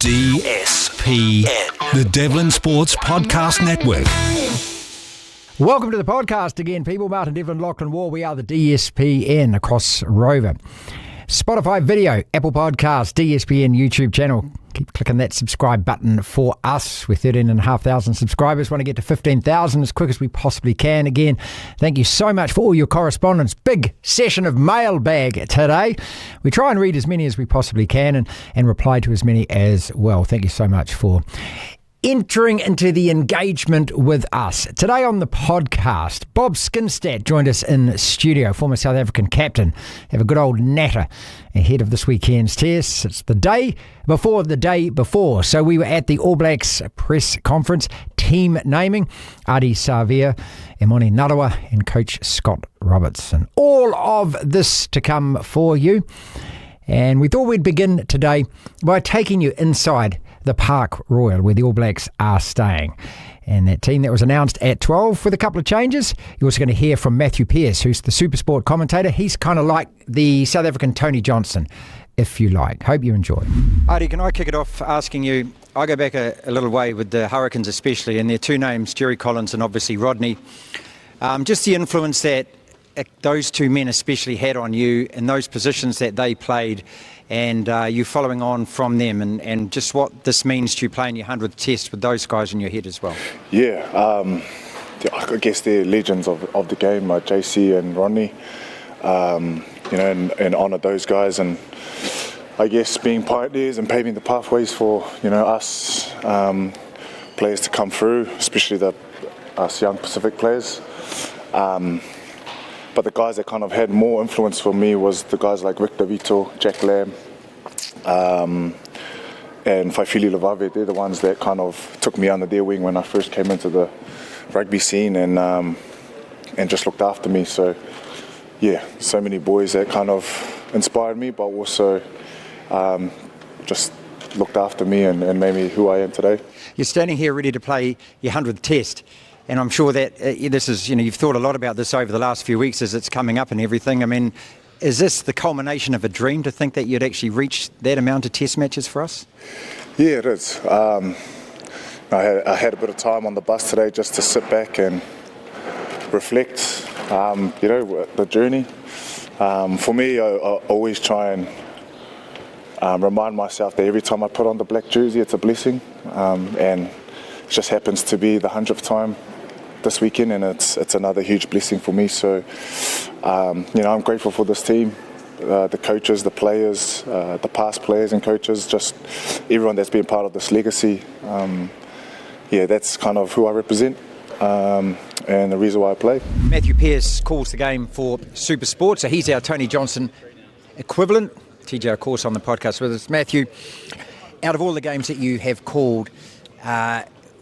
DSPN, the Devlin Sports Podcast Network. Welcome to the podcast again, people. Martin, Devlin, Lachlan Wall. We are the DSPN across Rover. Spotify video, Apple Podcasts, DSPN YouTube channel. Keep clicking that subscribe button for us. We're 13,500 subscribers. Want to get to 15,000 as quick as we possibly can. Again, thank you so much for all your correspondence. Big session of mailbag today. We try and read as many as we possibly can and reply to as many as well. Thank you so much for entering into the engagement with us. Today on the podcast, Bob Skinstad joined us in studio, former South African captain. Have a good old natter ahead of this weekend's test. It's the day before. So we were at the All Blacks press conference, team naming, Ardie Savea, Emoni Narawa and coach Scott Robertson. All of this to come for you. And we thought we'd begin today by taking you inside the Park Royal, where the All Blacks are staying. And that team that was announced at 12 with a couple of changes. You're also going to hear from Matthew Pearce, who's the SuperSport commentator. He's kind of like the South African Tony Johnson, if you like. Hope you enjoy. Ardie, can I kick it off asking you, I go back a little way with the Hurricanes especially, and their two names, Jerry Collins and obviously Rodney. Just the influence that those two men especially had on you in those positions that they played, and you following on from them, and just what this means to you playing your 100th test with those guys in your head as well. Yeah, I guess they're legends of the game, JC and Rodney, and honour those guys, and I guess being pioneers and paving the pathways for us players to come through, especially us young Pacific players. But the guys that kind of had more influence for me was the guys like Rick DeVito, Jack Lamb, and Faifili Levave. They're the ones that kind of took me under their wing when I first came into the rugby scene and just looked after me. So, yeah, so many boys that kind of inspired me, but also just looked after me and made me who I am today. You're standing here ready to play your 100th test. And I'm sure that this is, you've thought a lot about this over the last few weeks as it's coming up and everything. I mean, is this the culmination of a dream to think that you'd actually reach that amount of test matches for us? Yeah, it is. I had a bit of time on the bus today just to sit back and reflect, the journey. For me, I always try and remind myself that every time I put on the black jersey, it's a blessing. And it just happens to be the 100th time this weekend, and it's another huge blessing for me. So, I'm grateful for this team, the coaches, the players, the past players and coaches, just everyone that's been part of this legacy. That's kind of who I represent and the reason why I play. Matthew Pearce calls the game for SuperSport, so he's our Tony Johnson equivalent. TJ, of course, on the podcast with us. Matthew, out of all the games that you have called,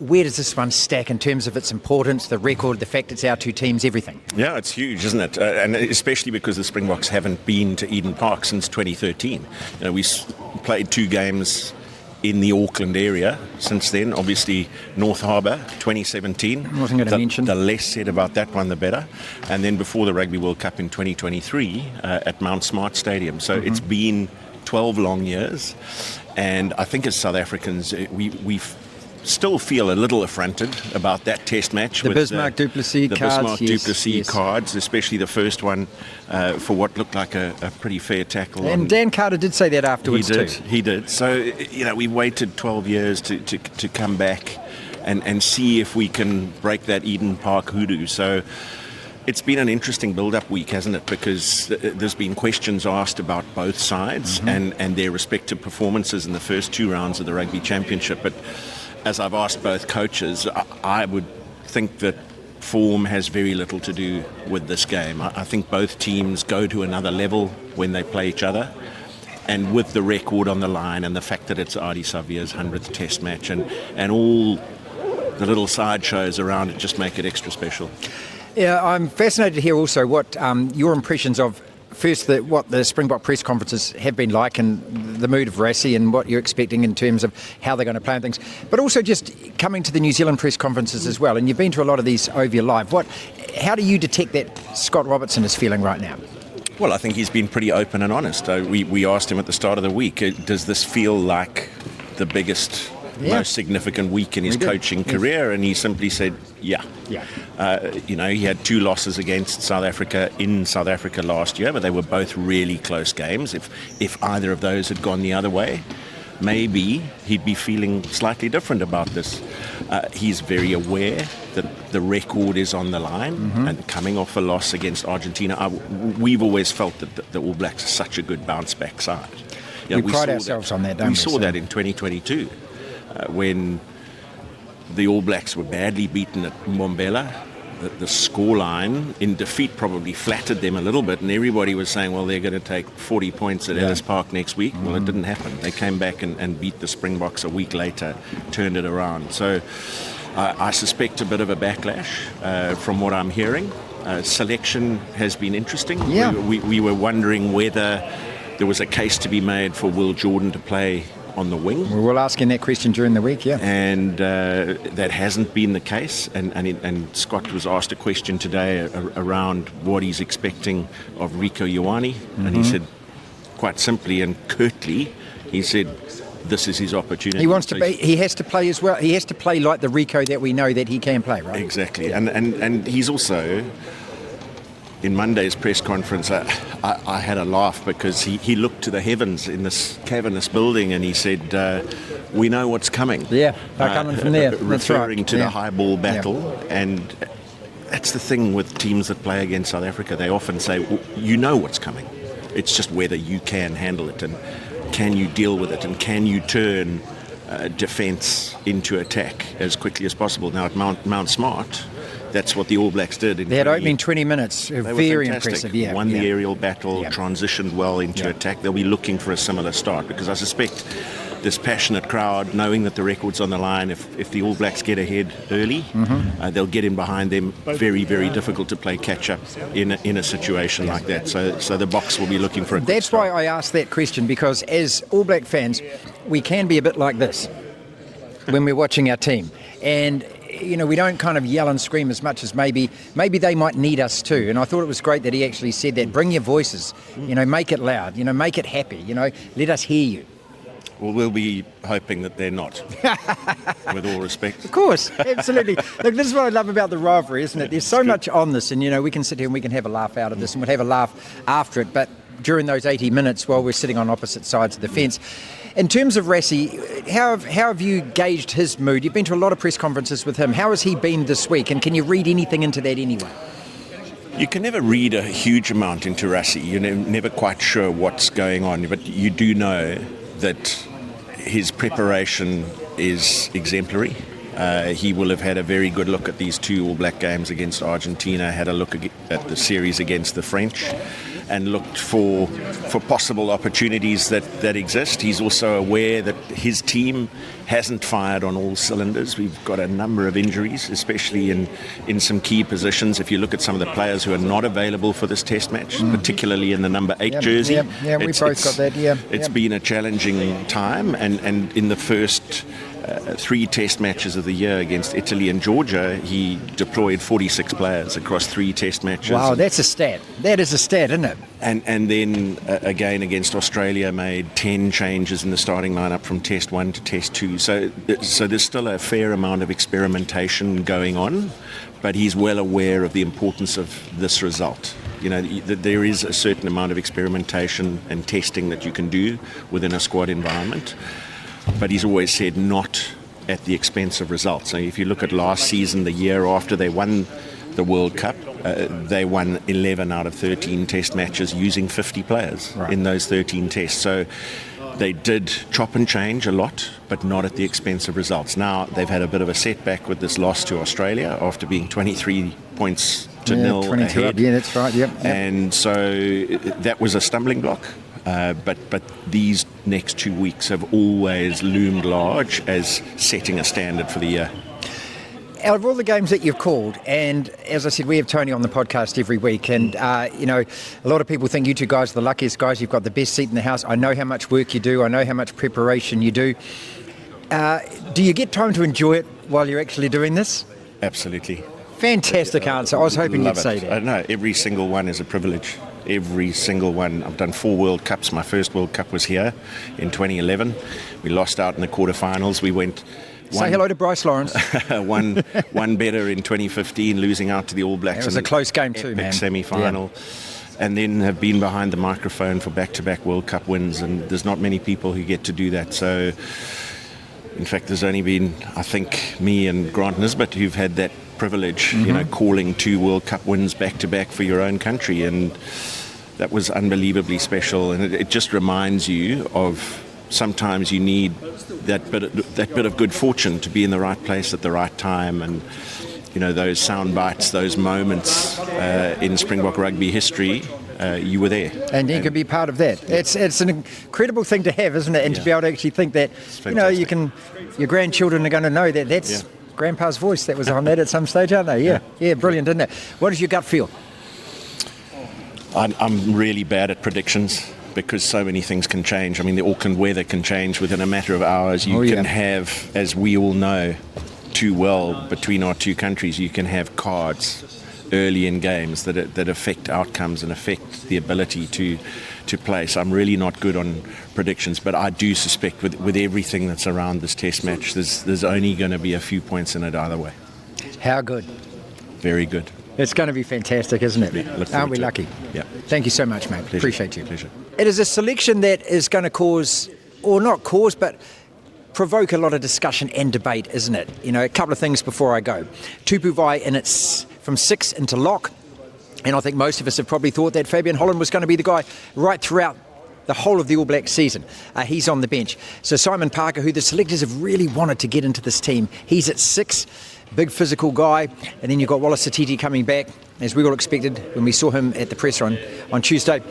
where does this one stack in terms of its importance, the record, the fact it's our two teams, everything? Yeah, it's huge, isn't it? And especially because the Springboks haven't been to Eden Park since 2013. We played two games in the Auckland area since then. Obviously, North Harbour, 2017. I wasn't going to mention. The less said about that one, the better. And then before the Rugby World Cup in 2023 at Mount Smart Stadium. So It's been 12 long years. And I think as South Africans, we've still feel a little affronted about that test match. The Bismarck Duplessis cards. The Bismarck Duplessis cards, especially the first one for what looked like a pretty fair tackle. And Dan Carter did say that afterwards too. He did. So, we waited 12 years to come back and see if we can break that Eden Park hoodoo. So it's been an interesting build-up week, hasn't it? Because there's been questions asked about both sides and their respective performances in the first two rounds of the Rugby Championship. But as I've asked both coaches, I would think that form has very little to do with this game. I think both teams go to another level when they play each other. And with the record on the line and the fact that it's Ardie Savea's 100th test match and all the little sideshows around it just make it extra special. Yeah, I'm fascinated to hear also what your impressions of first, what the Springbok press conferences have been like and the mood of Rassie and what you're expecting in terms of how they're going to play and things. But also just coming to the New Zealand press conferences as well. And you've been to a lot of these over your life. How do you detect that Scott Robertson is feeling right now? Well, I think he's been pretty open and honest. We asked him at the start of the week, does this feel like the biggest, most significant week in his coaching career, and he simply said, he had 2 losses against South Africa in South Africa last year, but they were both really close games. If either of those had gone the other way, maybe he'd be feeling slightly different about this. He's very aware that the record is on the line, and coming off a loss against Argentina, we've always felt that the All Blacks are such a good bounce-back side. We pride ourselves on that, don't we? We saw that in 2022 when the All Blacks were badly beaten at Mbombela. The scoreline in defeat probably flattered them a little bit, and everybody was saying, well, they're going to take 40 points at Ellis Park next week. Well, it didn't happen. They came back and beat the Springboks a week later, turned it around. So I suspect a bit of a backlash from what I'm hearing. Selection has been interesting. Yeah. We were wondering whether there was a case to be made for Will Jordan to play on the wing. We were asking that question during the week, and that hasn't been the case. And Scott was asked a question today around what he's expecting of Rico Ioane, and he said, quite simply and curtly, he said, this is his opportunity. He wants to be. He has to play as well. He has to play like the Rico that we know that he can play, right? Exactly, and he's also. In Monday's press conference, I had a laugh because he looked to the heavens in this cavernous building and he said, we know what's coming. Yeah, they're coming from there. Referring to the high ball battle. And that's the thing with teams that play against South Africa. They often say, well, you know what's coming. It's just whether you can handle it and can you deal with it and can you turn defence into attack as quickly as possible. Now at Mount Smart, that's what the All Blacks did. They had opening 20 minutes. Very impressive, Won the aerial battle, transitioned well into attack. They'll be looking for a similar start because I suspect this passionate crowd, knowing that the record's on the line, if the All Blacks get ahead early, they'll get in behind them. Very, very difficult to play catch-up in a situation like that. So the Boks will be looking for a good That's start. why I asked that question, because as All Black fans, we can be a bit like this when we're watching our team. And we don't kind of yell and scream as much as maybe they might need us too. And I thought it was great that he actually said that. Bring your voices, make it loud, make it happy, let us hear you. Well, we'll be hoping that they're not, with all respect. Of course, absolutely. Look, this is what I love about the rivalry, isn't it? There's so much on this, and, we can sit here and we can have a laugh out of this, and we'll have a laugh after it, but during those 80 minutes while we're sitting on opposite sides of the fence. In terms of Rassie, how have you gauged his mood? You've been to a lot of press conferences with him. How has he been this week, and can you read anything into that anyway? You can never read a huge amount into Rassie. You're never quite sure what's going on, but you do know that his preparation is exemplary. He will have had a very good look at these 2 All Black games against Argentina, had a look at the series against the French, and looked for possible opportunities that exist. He's also aware that his team hasn't fired on all cylinders. We've got a number of injuries, especially in some key positions. If you look at some of the players who are not available for this test match, particularly in the number 8 jersey. Yeah, we both got that, It's been a challenging time, and in the first 3 test matches of the year against Italy and Georgia, he deployed 46 players across 3 test matches. Wow, that's a stat. That is a stat, isn't it? And then again against Australia, made 10 changes in the starting lineup from test 1 to test 2. So there's still a fair amount of experimentation going on, but he's well aware of the importance of this result. There is a certain amount of experimentation and testing that you can do within a squad environment. But he's always said not at the expense of results. So if you look at last season, the year after they won the World Cup, they won 11 out of 13 test matches using 50 players in those 13 tests. So they did chop and change a lot, but not at the expense of results. Now they've had a bit of a setback with this loss to Australia after being 23 points to nil ahead. Yeah, that's right. Yep. And so that was a stumbling block. But these next 2 weeks have always loomed large as setting a standard for the year. Out of all the games that you've called, and as I said, we have Tony on the podcast every week, and a lot of people think you two guys are the luckiest guys. You've got the best seat in the house. I know how much work you do. I know how much preparation you do. Do you get time to enjoy it while you're actually doing this? Absolutely. Fantastic answer. I was hoping you'd say that. I know, every single one is a privilege. every single one. I've done 4 World Cups. My first World Cup was here in 2011. We lost out in the quarterfinals. We went Say hello to Bryce Lawrence. one better in 2015, losing out to the All Blacks. It was a close game too, man. Semi-final. Yeah. And then have been behind the microphone for back-to-back World Cup wins, and there's not many people who get to do that. So, in fact, there's only been, I think, me and Grant Nisbet who've had that privilege, calling 2 World Cup wins back-to-back for your own country, and that was unbelievably special. And it just reminds you of sometimes you need that bit of good fortune to be in the right place at the right time, and those sound bites, those moments in Springbok rugby history, you were there. And you can be part of that. It's an incredible thing to have, isn't it? And to be able to actually think that, your grandchildren are going to know that that's Grandpa's voice that was on that at some stage, aren't they? Yeah, brilliant, isn't it? What does your gut feel? I'm really bad at predictions, because so many things can change. I mean, the Auckland weather can change within a matter of hours. You can have, as we all know too well, between our two countries, you can have cards early in games that affect outcomes and affect the ability to play. So I'm really not good on predictions, but I do suspect with everything that's around this test match, there's only going to be a few points in it either way. How good? Very good. It's going to be fantastic, isn't it? Aren't we lucky? Yeah. Thank you so much, mate. Pleasure. Appreciate you. Pleasure. It is a selection that is going to cause, or not cause, but provoke a lot of discussion and debate, isn't it? A couple of things before I go. Tupu Vai from 6 into lock, and I think most of us have probably thought that Fabian Holland was going to be the guy right throughout the whole of the All Black season. He's on the bench. So Simon Parker, who the selectors have really wanted to get into this team, he's at 6. Big physical guy, and then you've got Wallace Satiti coming back, as we all expected when we saw him at the presser on Tuesday.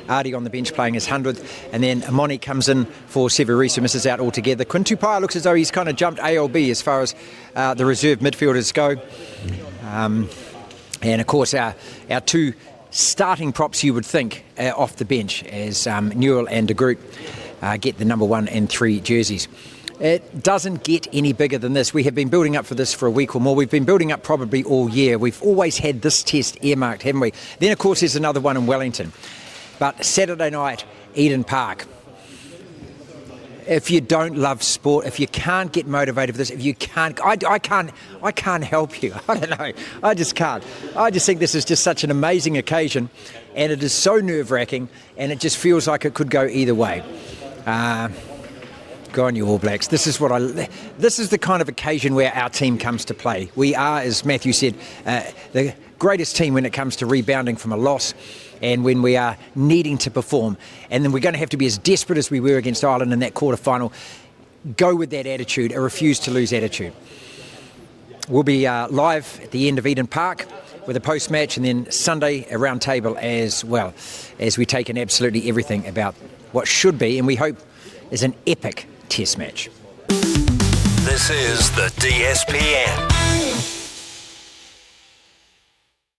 Ardie on the bench playing his 100th, and then Amoni comes in for Severese, who misses out altogether. Quinn Tupaia looks as though he's kind of jumped ALB as far as the reserve midfielders go. And of course our 2 starting props, you would think, off the bench, as Newell and de Groot get the number 1 and 3 jerseys. It doesn't get any bigger than this. We have been building up for this for a week or more. We've been building up probably all year. We've always had this test earmarked, haven't we? Then, of course, there's another one in Wellington. But Saturday night, Eden Park. If you don't love sport, if you can't get motivated for this, if you can't, I can't help you. I don't know. I just can't. I just think this is just such an amazing occasion, and it is so nerve-wracking, and it just feels like it could go either way. Go on, you All Blacks. This is the kind of occasion where our team comes to play. We are, as Matthew said, the greatest team when it comes to rebounding from a loss, and when we are needing to perform. And then we're going to have to be as desperate as we were against Ireland in that quarter-final. Go with that attitude, a refuse-to-lose attitude. We'll be live at the end of Eden Park with a post-match, and then Sunday a round table as well, as we take in absolutely everything about what should be, and we hope is an epic test match. This is the DSPN.